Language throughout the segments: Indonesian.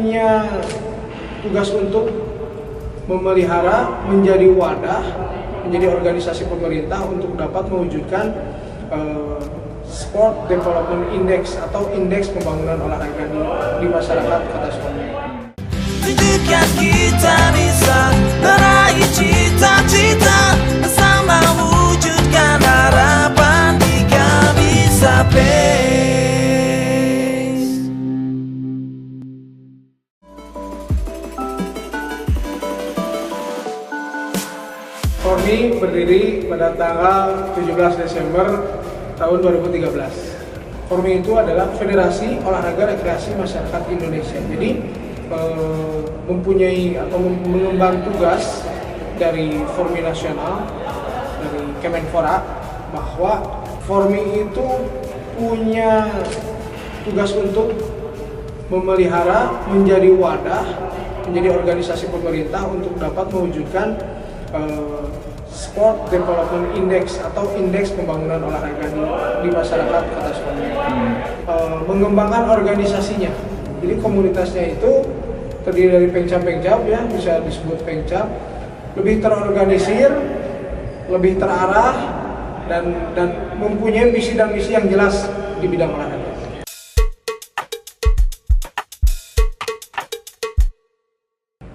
punya tugas untuk memelihara, menjadi wadah, menjadi organisasi pemerintah untuk dapat mewujudkan Sport Development Index atau indeks pembangunan olahraga di masyarakat Kota Sukabumi. Tunjukkan kita bisa meraih cita-cita bersama, wujudkan harapan di Gabisa Place. Formi berdiri pada tanggal 17 Desember tahun 2013. Formi itu adalah Federasi Olahraga Rekreasi Masyarakat Indonesia. Jadi mempunyai atau mengemban tugas dari Formi nasional dari Kemenpora, bahwa Formi itu punya tugas untuk memelihara, menjadi wadah, menjadi organisasi pemerintah untuk dapat mewujudkan Sport Development Index atau indeks pembangunan olahraga di masyarakat Kota Sukabumi. Mengembangkan organisasinya. Jadi komunitasnya itu terdiri dari pengcap-pengcap, ya, bisa disebut pengcap, lebih terorganisir, lebih terarah, dan mempunyai visi dan misi yang jelas di bidang olahraga.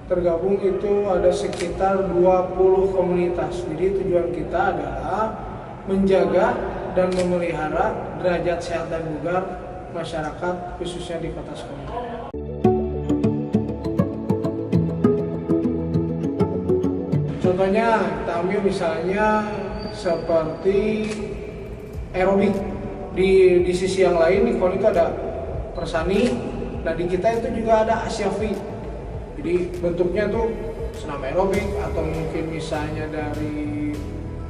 Tergabung itu ada sekitar 20 komunitas. Jadi tujuan kita adalah menjaga dan memelihara derajat sehat dan bugar masyarakat, khususnya di Kota Sukabumi. Contohnya kita ambil misalnya seperti aerobik. Di sisi yang lain di KON itu ada Persani, nah di kita itu juga ada Asia Fit. Jadi bentuknya tuh senam aerobik, atau mungkin misalnya dari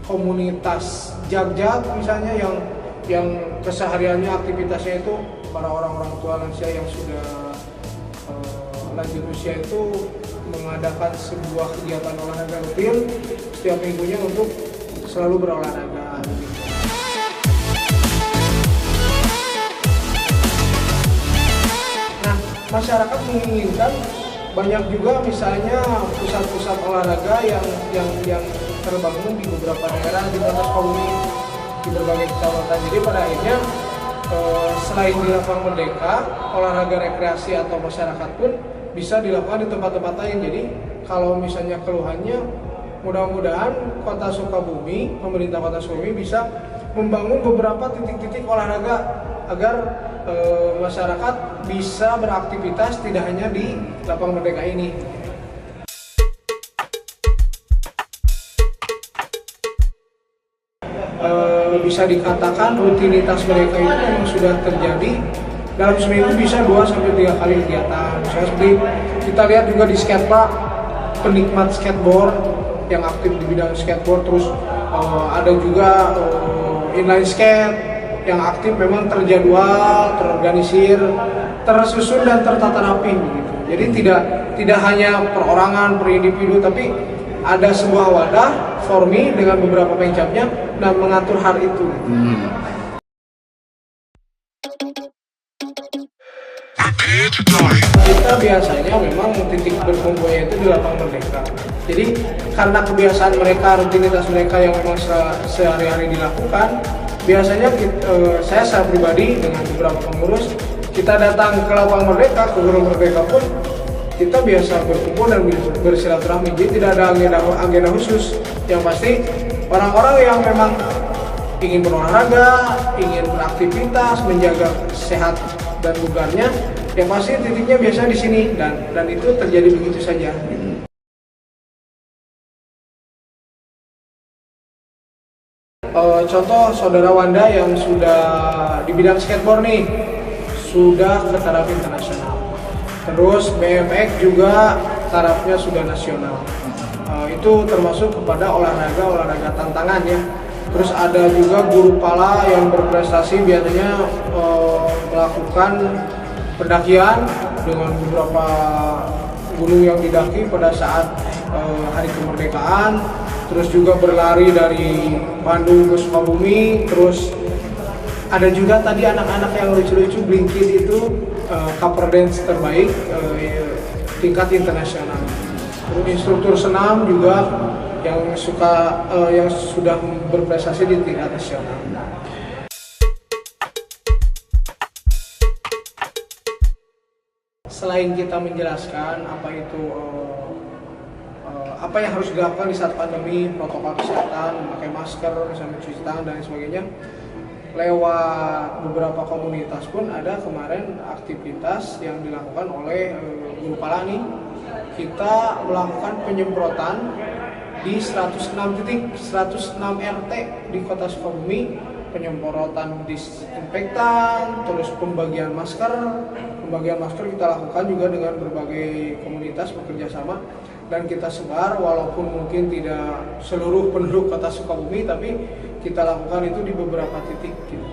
komunitas jag-jag misalnya yang kesehariannya aktivitasnya itu para orang-orang tua lansia yang sudah lanjut usia itu mengadakan sebuah kegiatan olahraga rutin setiap minggunya untuk selalu berolahraga. Nah, masyarakat menginginkan banyak juga misalnya pusat-pusat olahraga yang terbangun di beberapa daerah di Kota Sukabumi, di berbagai kecamatan. Jadi pada akhirnya selain di Lapang Merdeka, olahraga rekreasi atau masyarakat pun bisa dilakukan di tempat-tempat lain. Jadi kalau misalnya keluhannya, mudah-mudahan Kota Sukabumi, pemerintah Kota Sukabumi bisa membangun beberapa titik-titik olahraga agar masyarakat bisa beraktivitas tidak hanya di Lapang Merdeka ini. Bisa dikatakan rutinitas mereka itu memang sudah terjadi dalam seminggu, bisa 2-3 kali kegiatan. Misalnya seperti kita lihat juga di skatepark, penikmat skateboard yang aktif di bidang skateboard, terus ada juga inline skate yang aktif, memang terjadwal, terorganisir, tersusun dan tertata rapi begitu. Jadi tidak hanya perorangan, per individu, tapi ada sebuah wadah Formi dengan beberapa pengcapnya dan mengatur hal itu. Kita biasanya memang titik berkumpulnya itu di Lapang Merdeka. Jadi karena kebiasaan mereka, rutinitas mereka yang memang sehari-hari dilakukan, biasanya saya secara pribadi dengan beberapa pengurus, kita datang ke Lapang Merdeka, ke Gunung Merdeka pun kita biasa berkumpul dan bersilaturahmi. Jadi tidak ada agenda khusus. Yang pasti orang-orang yang memang ingin berolahraga, ingin beraktivitas, menjaga sehat dan bugarnya, yang pasti titiknya biasa di sini, dan itu terjadi begitu saja. Contoh saudara Wanda yang sudah di bidang skateboard nih, sudah ke taraf internasional. Terus BMX juga tarafnya sudah nasional. Itu termasuk kepada olahraga tantangan ya. Terus ada juga guru pala yang berprestasi, biasanya melakukan pendakian dengan beberapa gunung yang didaki pada saat hari kemerdekaan. Terus juga berlari dari Bandung ke Sukabumi. Terus ada juga tadi anak-anak yang lucu-lucu, Blinkit itu cover dance terbaik tingkat internasional. Instruktur senam juga yang sudah berprestasi di tingkat nasional. Selain kita menjelaskan apa yang harus dilakukan di saat pandemi, protokol kesehatan, memakai masker, misalnya mencuci tangan dan sebagainya, lewat beberapa komunitas pun ada kemarin aktivitas yang dilakukan oleh Guru Pala nih. Kita melakukan penyemprotan di 106 titik, 106 RT di Kota Sukabumi, penyemprotan disinfektan, terus pembagian masker kita lakukan juga dengan berbagai komunitas bekerja sama, dan kita sebar walaupun mungkin tidak seluruh penduduk Kota Sukabumi, tapi kita lakukan itu di beberapa titik gitu.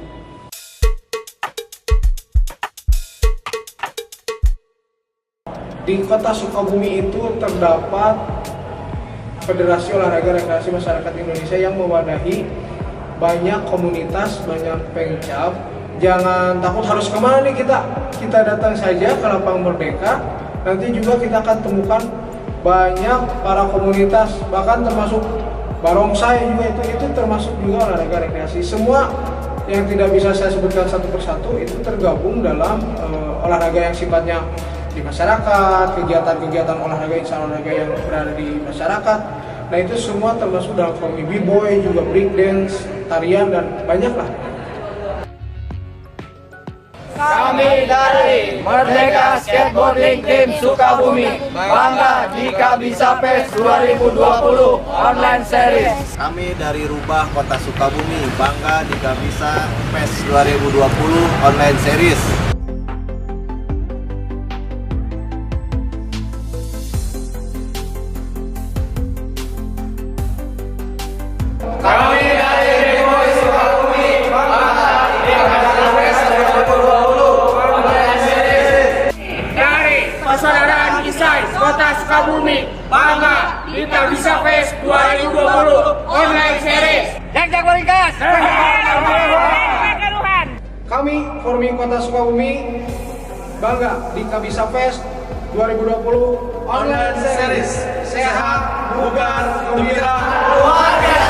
Di Kota Sukabumi itu terdapat Federasi Olahraga Rekreasi Masyarakat Indonesia yang mewadahi banyak komunitas, banyak pengcap. Jangan takut harus kemana nih kita datang saja ke Lapang Merdeka. Nanti juga kita akan temukan banyak para komunitas, bahkan termasuk barongsai juga, itu termasuk juga olahraga rekreasi. Semua yang tidak bisa saya sebutkan satu persatu itu tergabung dalam olahraga yang sifatnya di masyarakat, kegiatan-kegiatan olahraga, insan olahraga yang berada di masyarakat. Nah itu semua termasuk dalam form b-boy, juga break dance, tarian, dan banyak lah. Kami dari Merdeka Skateboarding Team Sukabumi bangga di Kabisa Fest 2020 Online Series. Kami dari Rubah Kota Sukabumi bangga di Kabisa Fest 2020 Online Series. Kami dari B-Boy Sukabumi bangga di Kabisa Fest 2020 Online Series. Dari Persaudaraan Kisai Kota Sukabumi bangga di Kabisa Fest 2020 Online Series. Jak beringkas. Kami Formi Kota Sukabumi bangga di Kabisa Fest 2020 Online Series. Sehat, bugar, gembira, keluarga.